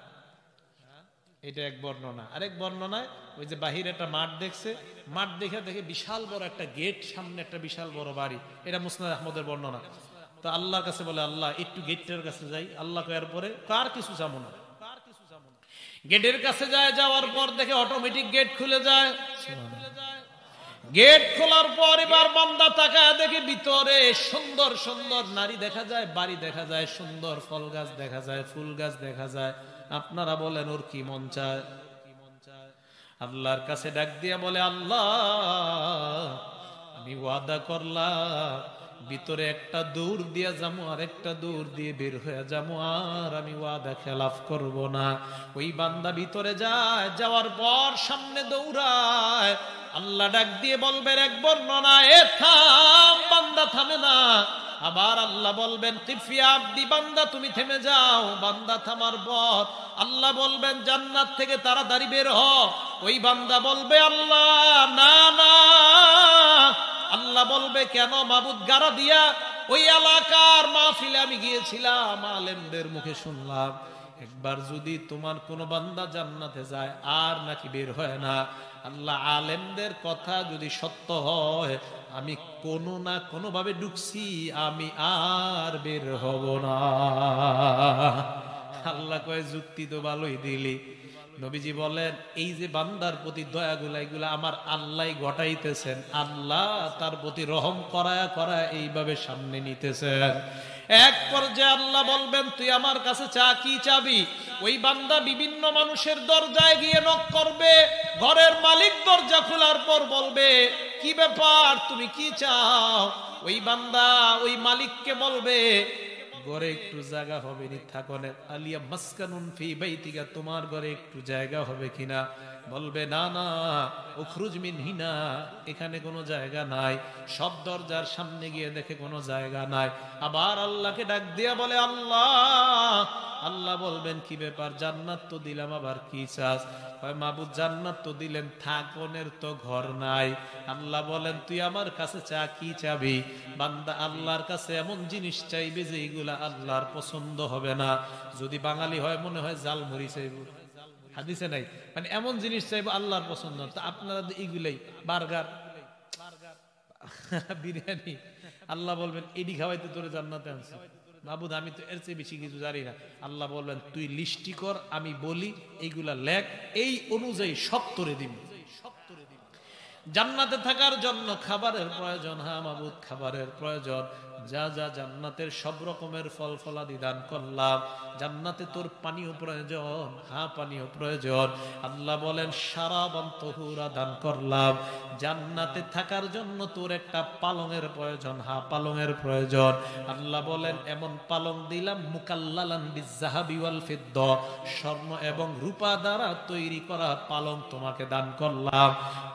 এটা এক বর্ণনা। আরেক বর্ণনায় ওই যে বাহিরে একটা মাঠ দেখছে, মাঠ দেখে দেখে বিশাল বড় একটা গেট, সামনে একটা বিশাল বড় বাড়ি। এটা মুসনাদ আহমদের বর্ণনা। তো আল্লাহর কাছে বলে, আল্লাহ একটু গেটটার কাছে যাই। আল্লাহ কয়ার পরে কার কিছু চাবো না। গেটের কাছে যায়, যাওয়ার পর দেখে অটোমেটিক গেট খুলে যায়। গেট খোলার পর এবার বান্দা তাকায় দেখে ভিতরে সুন্দর সুন্দর নারী দেখা যায়, বাড়ি দেখা যায়, সুন্দর ফল গাছ দেখা যায়, ফুল গাছ দেখা যায়। আপনারা বলেন ওর কি মন চায়? আল্লাহর কাছে ডাক দিয়ে বলে, আল্লাহ আমি ওয়াদা করলাম ভিতরে একটা দূর দিয়ে যাবো আর একটা দূর দিয়ে বের হয়ে যাবো, আর আমি ওয়াদা খেলাফ করব না। ওই বান্দা ভিতরে যায়, যাওয়ার পর সামনে দৌড়ায়। আল্লাহ ডাক দিয়ে বলবেন এক বর্ণনা, এ থাম। বান্দা থামে না। আবার আল্লাহ বলবেন, কিফিয়া আব্দি, বান্দা তুমি থেমে যাও। বান্দা থামার পর আল্লাহ বলবেন, জান্নাত থেকে তাড়াতাড়ি বের হ। ওই বান্দা বলবে, আল্লাহ না না। আল্লাহ বলবে, কেন? মাবুদ গারা দিয়া ওই এলাকার মাহফিলে আমি গিয়েছিলাম, আলেমদের মুখে শুনলাম একবার যদি তোমার কোন বান্দা জান্নাতে যায় আর নাকি বের হয় না। আল্লাহ, আলেমদের কথা যদি সত্য হয়, আমি কোনো না কোনো ভাবে ঢুকছি, আমি আর বের হব না। আল্লাহ কয়, যুক্তি তো ভালোই দিলি। নবীজি বলেন, এই যে বান্দার প্রতি দয়াগুলা, এগুলা আমার আল্লাহ ঘটাইতেছেন। আল্লাহ তার প্রতি রহম করায়া করায়া এইভাবে সামনে নিতেছেন। এক পর্যায়ে আল্লাহ বলবেন, তুই আমার কাছে চা, কি চাবি? ওই বান্দা বিভিন্ন মানুষের দরজায় গিয়ে নক করবে। ঘরের মালিক দরজা খোলার পর বলবে, কি ব্যাপার, তুমি কি চাও? ওই বান্দা ওই মালিককে বলবে, ঘরে একটু জায়গা হবে নি থাকনে আলিয়া মাসকানুন ফি বাইতিকা তোমার ঘরে একটু জায়গা হবে কিনা বলবে না না উখরুজ মিন হিনা এখানে কোনো জায়গা নাই সব দরজার সামনে গিয়ে দেখে কোনো জায়গা নাই আবার আল্লাহকে ডাক দিয়া বলে আল্লাহ আল্লাহ বলবেন কি ব্যাপার জান্নাত তো দিলাম আবার কি চাস কয় মাবুদ জান্নাত তো দিলেন থাকনের তো ঘর নাই আল্লাহ বলেন তুই আমার কাছে চা কি চাবি বান্দা আল্লাহর কাছে এমন জিনিস চাইবে যে এইগুলা আল্লাহর পছন্দ হবে না যদি বাঙালি হয় মনে হয় জালমুড়ি চাইব হাদিসে নাই মানে এমন জিনিস চাইবো আল্লাহর পছন্দ তো আপনারা এইগুলাই বার্গার বিরিয়ানি আল্লাহ বলবেন এডি খাওয়াইতে তোরে জান্নাতে আনছি মাবুদ আমি তো এর চেয়ে বেশি কিছু জানি না আল্লাহ বলবেন তুই লিস্টি কর আমি বলি এইগুলা লেখ এই অনুযায়ী সব তোরে দিবি জান্নাতে থাকার জন্য খাবারের প্রয়োজন হ্যাঁ মাবুদ খাবারের প্রয়োজন যা যা জান্নাতের সব রকমের ফল ফলাদি দান করলাম জান্নাতে তোর পানীয় প্রয়োজন হ্যাঁ পানীয় প্রয়োজন আল্লাহ বলেন শারাবান তাহুরা দান করলাম জান্নাতে থাকার জন্য তোর একটা পালঙের প্রয়োজন হ্যাঁ পালঙের প্রয়োজন আল্লাহ বলেন এমন পালং দিলাম মুকাল্লালান বিযযাহাবি ওয়াল ফিদ্দা স্বর্ণ এবং রূপা দ্বারা তৈরি করা পালং তোমাকে দান করলাম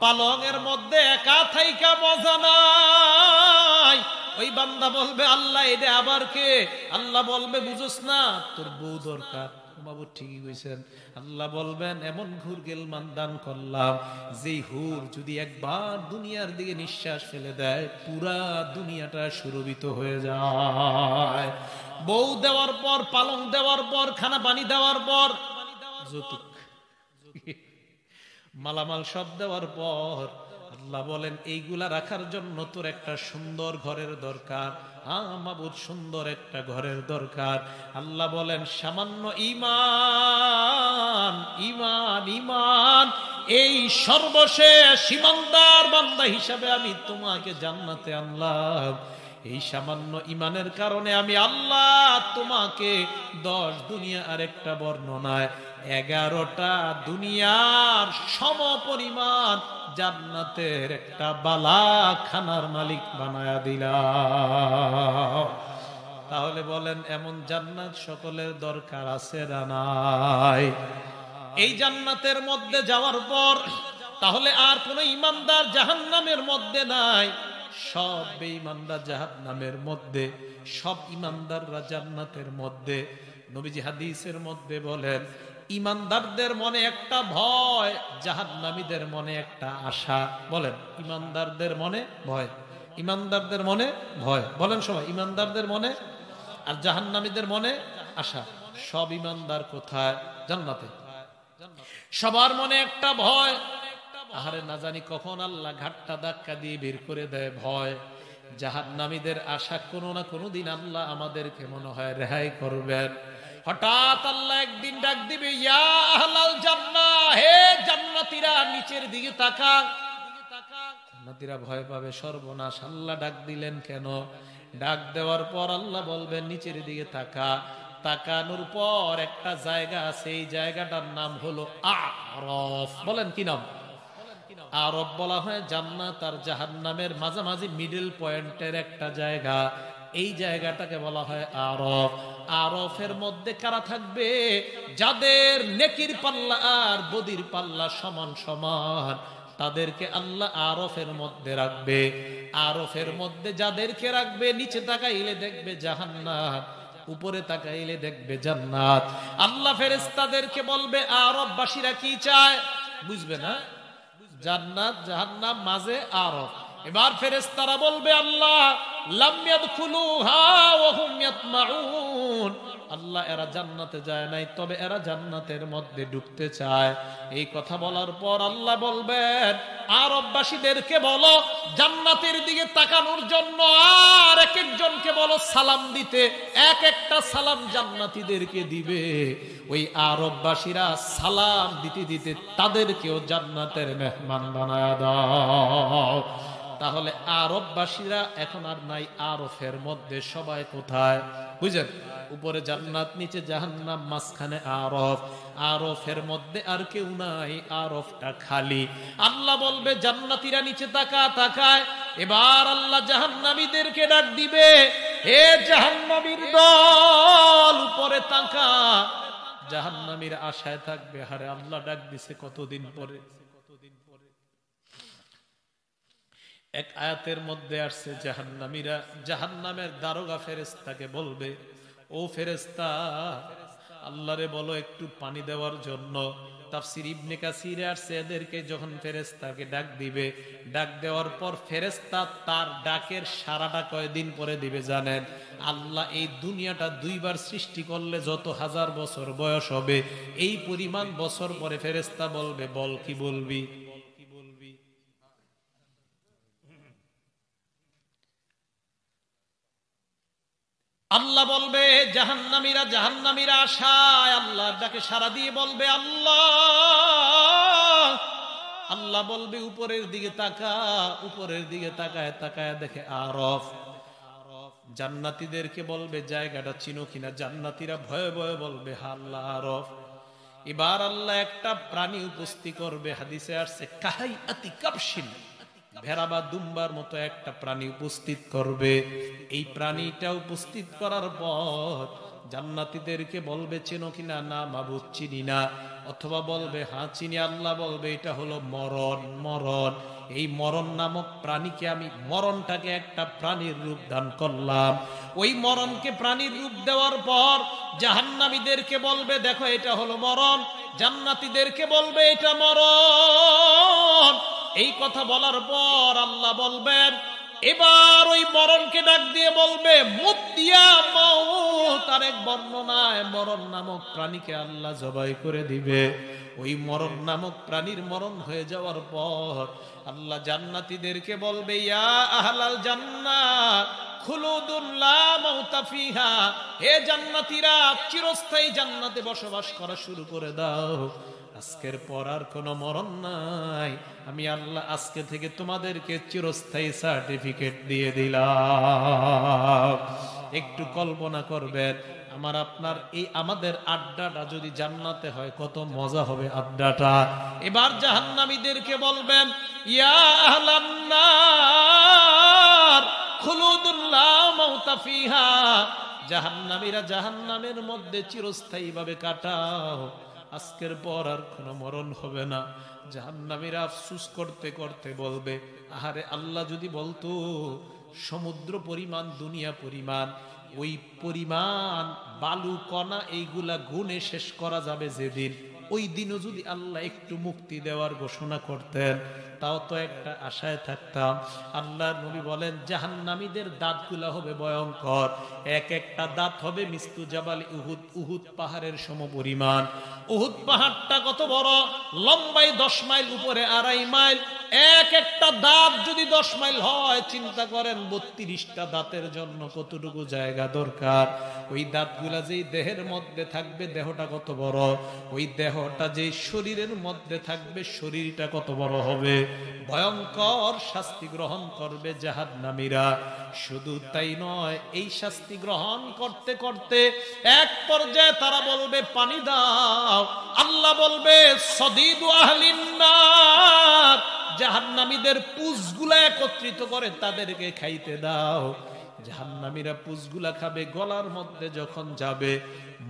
পালঙের মধ্যে একা থাইকা মজা নাই ওই বান্দা বলবে আল্লাহ এটা আবার কে আল্লাহ বলবে বুঝোস না তোর বউ দরকার বাবু ঠিকই কইছেন আল্লাহ বলবেন এমন ঘুর গেলমান দান করলাম যেই হুর যদি একবার দুনিয়ার দিকে নিঃশ্বাস ফেলে দেয় পুরা দুনিয়াটা সুরভিত হয়ে যায় বউ দেওয়ার পর পালং দেওয়ার পর খানা পানি দেওয়ার পর যৌতুক মালামাল সব দেওয়ার পর আল্লাহ বলেন এইগুলা রাখার জন্য তোর একটা সুন্দর ঘরের দরকার মাবুদ সুন্দর একটা ঘরের দরকার আল্লাহ বলেন সামান্য ঈমান ঈমান ঈমান এই সর্বশেষ ঈমানদার বান্দা হিসাবে আমি তোমাকে জান্নাতে আনলাম এই সামান্য ঈমানের কারণে আমি আল্লাহ তোমাকে 10 দুনিয়া আর একটা বর্ণনায় 11টা দুনিয়ার সমপরিমাণ জান্নাতের একটা বালাখানার মালিক বানায়া দিলাম তাহলে বলেন এমন জান্নাত সকলের দরকার আছে না নাই এই জান্নাতের মধ্যে যাওয়ার পর তাহলে আর কোন ঈমানদার জাহান্নামের মধ্যে নাই সব বেঈমানরা জাহান্নামের মধ্যে সব ঈমানদাররা জান্নাতের মধ্যে নবীজি হাদিসের মধ্যে বলেন ঈমানদারদের মনে একটা ভয় জাহান্নামীদের মনে একটা আশা বলেন ঈমানদারদের মনে ভয় ঈমানদারদের মনে ভয় বলেন সবাই ঈমানদারদের মনে আর জাহান্নামীদের মনে আশা সব ঈমানদার কোথায় জান্নাতে সবার মনে একটা ভয় আহারে না জানি কখন আল্লাহ ঘাটটা ধাক্কা দিয়ে বের করে দেয় ভয় জাহান্নামীদের আশা কোনো না কোনো দিন আল্লাহ আমাদেরকে মনে হয় রেহাই করবেন হঠাৎ আল্লাহ একদিন ডাক দিবে ইয়া আহলাল জান্নাহ হে জান্নাতীরা নিচের দিকে তাকা জান্নাতীরা ভয় পাবে সর্বনাশ আল্লাহ ডাক দিলেন কেন ডাক দেওয়ার পর আল্লাহ বলবেন নিচের দিকে তাকা তাকানোর পর একটা জায়গা আছে এই জায়গাটার নাম হলো আরফ বলেন কি নাম আরফ বলা হয় জান্নাত আর জাহান্নামের মাঝামাঝি মিডল পয়েন্টের একটা জায়গা এই জায়গাটাকে বলা হয় আরফ আরফের মধ্যে কারা থাকবে যাদের নেকির পাল্লা আর বদির পাল্লা সমান সমান তাদেরকে আল্লাহ আরফের মধ্যে রাখবে আরফের মধ্যে যাদেরকে রাখবে নিচে তাকাইলে দেখবে জাহান্নাম উপরে তাকাইলে দেখবে জান্নাত আল্লাহ ফেরেশতাদেরকে বলবে আরববাসীরা কি চায় বুঝবে না জান্নাত জাহান্নাম মাঝে আরফ এবার ফেরেশতারা বলবে আল্লাহ লাম ইয়াদখুলুহা ওয়া হুম ইয়াতমাউন আল্লাহ এরা জান্নাতে যায় নাই তবে এরা জান্নাতের মধ্যে ঢুকতে চায় এই কথা বলার পর আল্লাহ বলবেন আরববাসীদেরকে বলো জান্নাতের দিকে তাকানোর জন্য আর এক একজনকে বলো সালাম দিতে এক একটা সালাম জান্নাতীদেরকে দিবে ওই আরববাসীরা সালাম দিতে দিতে তাদেরকেও জান্নাতের মেহমান বানায়া দাও তাহলে আরববাসীরা এখন আর নাই আরফের মধ্যে সবাই কোথায় বুঝেন উপরে জান্নাত নিচে জাহান্নাম মাঝখানে আরফ আরফের মধ্যে আর কেউ নাই আরফটা খালি আল্লাহ বলবে জান্নাতীরা নিচে তাকায় এবার আল্লাহ জাহান্নামীদেরকে ডাক দিবে হে জাহান্নামীর দল উপরে তাকা। জাহান্নামীর আশায় থাকবে, হারে আল্লাহ ডাক দিছে কতদিন পরে। এক আয়াতের মধ্যে আসছে জাহান্নামীরা জাহান্নামের দারোগা ফেরেশতাকে বলবে, ও ফেরেশতা, আল্লাহরে বলো একটু পানি দেওয়ার জন্য। তাফসীর ইবনে কাসিরে আসছে এদেরকে যখন ফেরেশতাকে ডাক দিবে, ডাক দেওয়ার পর ফেরেশতা তার ডাকের সারাটা কয়দিন পরে দিবে জানেন? আল্লাহ এই দুনিয়াটা দুইবার সৃষ্টি করলে যত হাজার বছর বয়স হবে এই পরিমাণ বছর পরে ফেরেশতা বলবে, বল কি বলবি? আল্লাহ বলবে, জাহান্নামীরা আশায় আল্লাহর ডাকে সাড়া দিয়ে বলবে আল্লাহ। আল্লাহ বলবে উপরের দিকে তাকা। উপরের দিকে তাকায় তাকায় দেখে আরফ। জান্নাতীদেরকে বলবে জায়গাটা চিনো কিনা? জান্নাতীরা ভয়ে ভয়ে বলবে হা আল্লাহ আরফ। এবার আল্লাহ একটা প্রাণী উপস্থিত করবে, হাদিসে আসছে কাহাইয়াতি কাবশিন, ভেড়া বা দুম্বার মতো একটা প্রাণী উপস্থিত করবে। এই প্রাণীটা উপস্থিত করার পর জান্নাতীদেরকে বলবে চেনো কিনা? না মাবুদ চিনি না। অথবা বলবে হ্যাঁ চিনি। আল্লাহ বলবে এটা হলো মরণ। মরণ, এই মরণ নামক প্রাণীকে আমি, মরণটাকে একটা প্রাণীর রূপ দান করলাম। ওই মরণকে প্রাণীর রূপ দেওয়ার পর জাহান্নামীদেরকে বলবে দেখো এটা হলো মরণ। জান্নাতীদেরকে বলবে এটা মরণ। এই কথা বলার পর আল্লাহ বলবেন, এবার ওই মরণকে ডাক দিয়ে বলবে মুতিয়া মাউত। আরেক বর্ণনায় মরণ নামক প্রাণীকে আল্লাহ জবাই করে দিবে। ওই মরণ নামক প্রাণীর মরণ হয়ে যাওয়ার পর আল্লাহ জান্নাতীদেরকে বলবে ইয়া আহলাল জান্নাহ খুলুদুন লা মাউতা ফিহা, হে জান্নাতীরা চিরস্থায়ী জান্নাতে বসবাস করা শুরু করে দাও। আজকের পর আর কোনো মরণ নাই। আমি আল্লাহ আজকে থেকে তোমাদেরকে চিরস্থায়ী সার্টিফিকেট দিয়ে দিলাম। একটু কল্পনা করবেন আমার আপনার এই আমাদের আড্ডাটা যদি জান্নাতে হয় কত মজা হবে আড্ডাটা। এবার জাহান্নামীদেরকে বলবেন ইয়া আহলান নার খুলুদুন লা মাউতা ফিহা, জাহান্নামীরা জাহান্নামের মধ্যে চিরস্থায়ী ভাবে কাটাও। আজকের পর আর কোনো মরণ হবে না। জাহান্নামীরা আফসোস করতে করতে বলবে আহারে আল্লাহ যদি বলতো সমুদ্র পরিমাণ, দুনিয়া পরিমাণ, ওই পরিমাণ বালু কণা এইগুলা গুণে শেষ করা যাবে যেদিন, ওই দিনও যদি আল্লাহ একটু মুক্তি দেওয়ার ঘোষণা করতেন তাও তো একটা আশায় থাকতাম। আল্লাহর নবী বলেন জাহান্নামীদের দাঁতগুলা হবে ভয়ঙ্কর। এক একটা দাঁত হবে মিস্তু জাবাল উহুদ, উহুদ পাহাড়ের সমপরিমাণ। উহুদ পাহাড়টা কত বড়? লম্বাই 10 মাইল, উপরে 2.5 মাইল। এক একটা দাঁত যদি 10 মাইল হয়, চিন্তা করেন 32টা দাঁতের জন্য কতটুকু জায়গা দরকার। ওই দাঁতগুলা যেই দেহের মধ্যে থাকবে, দেহটা কত বড়। ওই দেহটা যেই শরীরের মধ্যে থাকবে, শরীরটা কত বড় হবে। ভয়ঙ্কর শাস্তি গ্রহণ করবে জাহান্নামীরা। শুধু তাই নয়, এই শাস্তি গ্রহণ করতে করতে এক পর্যায়ে তারা বলবে পানি দাও। আল্লাহ বলবে সদীদু আহলিন নার, জাহান্নামীদের পুঁজগুলা একত্রিত করে তাদেরকে খাইতে দাও। জাহান্নামীরা পুঁজগুলা খাবে, গলার মধ্যে যখন যাবে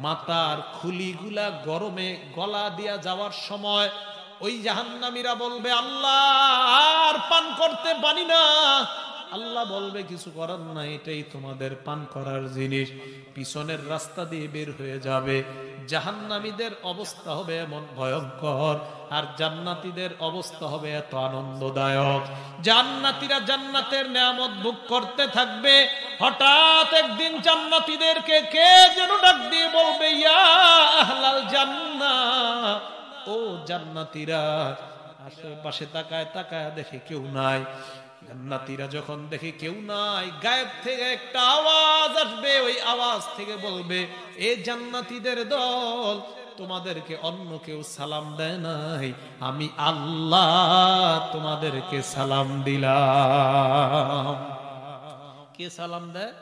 মাথার খুলিগুলা গরমে গলা দিয়া যাওয়ার সময় ওই জাহান্নামীরা বলবে আল্লাহ আর পান করতে পারি না। আল্লাহ বলবে কিছু করার নাই, এটাই তোমাদের পান করার জিনিস। পিছনের রাস্তা দিয়ে বের হয়ে যাবে। জাহান্নামীদের অবস্থা হবে এমন ভয়ঙ্কর, আর জান্নাতীদের অবস্থা হবে এত আনন্দদায়ক। জান্নাতীরা জান্নাতের নেয়ামত ভোগ করতে থাকবে। হঠাৎ একদিন জান্নাতীদেরকে কে যেন ডাক দিয়ে বলবে ইয়া আহলাল জান্নাহ, ও জান্নাতীরা। আশেপাশে তাকায় তাকায় দেখে কেউ নাই। জান্নাতীরা যখন দেখে কেউ নাই, গায়েব থেকে একটা আওয়াজ আসবে। ওই আওয়াজ থেকে বলবে এ জান্নাতীদের দল, তোমাদেরকে অন্য কেউ সালাম দেয় নাই, আমি আল্লাহ তোমাদেরকে সালাম দিলাম। কে সালাম দেয়?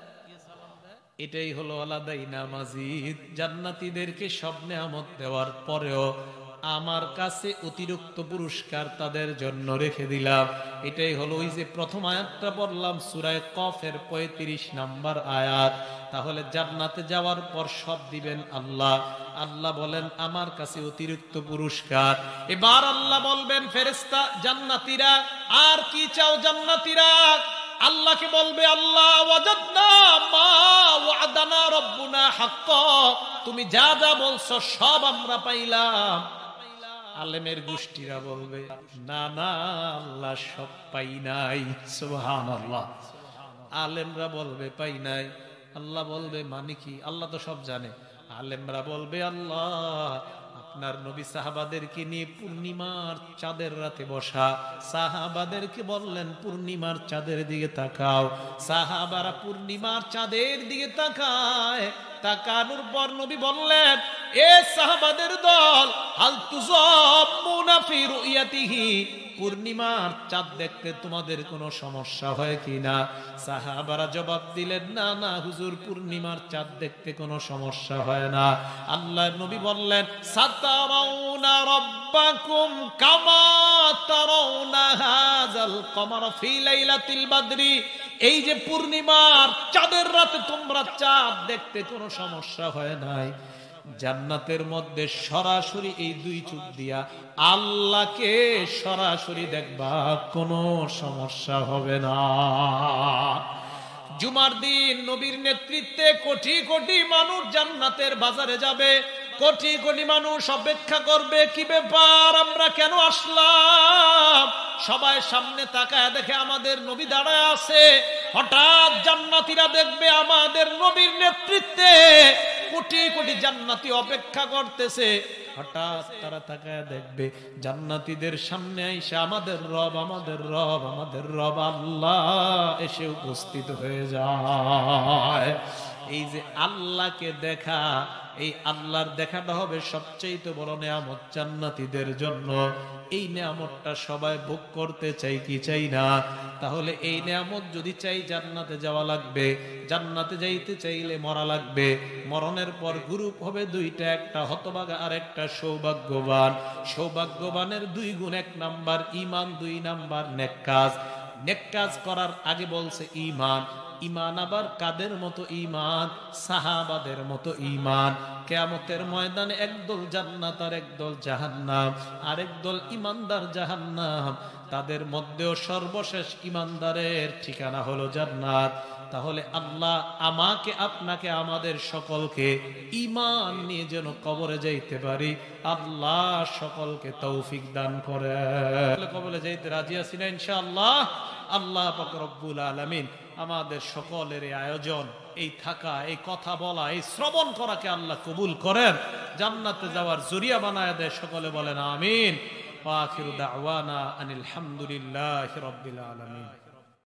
এটাই হলো আলাদাই নামাজিদ। জান্নাতীদেরকে সব নেয়ামত দেওয়ার পরেও আমার কাছে অতিরিক্ত পুরস্কার তাদের জন্য রেখে দিলাম। এটাই হলো ওই যে প্রথম আয়াতটা পড়লাম সূরা কফের ৩৫ নাম্বার আয়াত। তাহলে জান্নাতে যাওয়ার পর সব দিবেন আল্লাহ। আল্লাহ বলেন আমার কাছে অতিরিক্ত পুরস্কার। এবার আল্লাহ বলবেন ফেরেশতা জান্নাতীরা আর কি চাও জান্নাতীরা? আল্লাহকে বলবে আল্লাহ ওয়াজাদনা মা ওয়াদানা রব্বুনা হাক্কা, তুমি যা যা বলছো সব আমরা পাইলাম। আলেমের গোষ্ঠীরা বলবে না না আল্লাহ সব পাই নাই। সুবহানাল্লাহ। আলেমরা বলবে পাই নাই। আল্লাহ বলবে মানে কি? আল্লাহ তো সব জানে। আলেমরা বলবে আল্লাহ আপনার নবী সাহাবাদেরকে নিয়ে পূর্ণিমার চাঁদের রাতে বসা, সাহাবাদেরকে বললেন পূর্ণিমার চাঁদের দিকে তাকাও। সাহাবারা পূর্ণিমার চাঁদের দিকে তাকায়। তাকানোর পর নবী বললেন এ সাহাবাদের দল হাল তুযাম্মুনা ফি রুয়াতিহি, পূর্ণিমার চাঁদ দেখতে তোমাদের কোনো সমস্যা হয় কিনা? সাহাবারা জবাব দিলেন না না হুজুর পূর্ণিমার চাঁদ দেখতে কোনো সমস্যা হয় না। আল্লাহর নবী বললেন সাতারাউনা রাব্বাকুম কামা তারাউনা হাযাল কমার ফি লাইলাতিল বদরি, এই যে পূর্ণিমার চাঁদের রাতে তোমরা চাঁদ দেখতে কোনো সমস্যা হয় নাই। জান্নাতের মধ্যে সরাসরি এই দুই চোখ দিয়া আল্লাহকে সরাসরি দেখবা, কোনো সমস্যা হবে না। জুমার দিন নবীর নেতৃত্বে কোটি কোটি মানুষ জান্নাতের বাজারে যাবে। কোটি কোটি মানুষ অপেক্ষা করবে কি ব্যাপার আমরা কেন আসলাম? সবাই সামনে তাকায় দেখে আমাদের নবী দাঁড়ায় আছে। হঠাৎ জান্নাতীরা দেখবে আমাদের নবীর নেতৃত্বে কোটি কোটি জান্নাতি অপেক্ষা করতেছে। হঠাৎ তারা তাকায় দেখবে জান্নাতীদের সামনে আইসা আমাদের রব আমাদের রব আমাদের রব আল্লাহ এসে উপস্থিত হয়ে যায়। এই যে আল্লাহকে দেখা, এই আল্লাহর দেখাটা হবে সবচেয়ে বড় নেয়ামত জান্নাতীদের জন্য। এই নেয়ামতটা সবাই ভোগ করতে চাই কি চাই না? তাহলে এই নেয়ামত যদি চাই জান্নাতে যাওয়া লাগবে। জান্নাতে যাইতে চাইলে মরা লাগবে। মরণের পর গ্রুপ হবে দুইটা, একটা হতভাগা আর একটা সৌভাগ্যবান। সৌভাগ্যবানের দুই গুণ, 1 নাম্বার ঈমান, 2 নাম্বার নেক কাজ। নেক কাজ করার আগে বলছে ঈমান। ঈমান আবার কাদের মতো ঈমান? সাহাবাদের মতো ঈমান। কিয়ামতের ময়দানে একদল জান্নাত আর একদল জাহান্নাম, আরেক দল ঈমানদার জাহান্নাম। তাদের মধ্যেও সর্বশেষ ঈমানদারের ঠিকানা হলো জান্নাত। তাহলে আল্লাহ আমাকে আপনাকে আমাদের সকলকে ঈমান নিয়ে যেন কবরে যাইতে পারি, আল্লাহ সকলকে তৌফিক দান করে। কবরে যাইতে রাজি আছি না ইনশাআল্লাহ? আল্লাহ পাক রব্বুল আলামিন আমাদের সকলের এই আয়োজন, এই থাকা, এই কথা বলা, এই শ্রবণ করাকে আল্লাহ কবুল করেন, জান্নাতে যাওয়ার জরিয়া বানায় দেয়। সকলে বলেন আমিন। ওয়া আখিরু দাওয়ানা আনিল হামদুলিল্লাহি রাব্বিল আলামিন।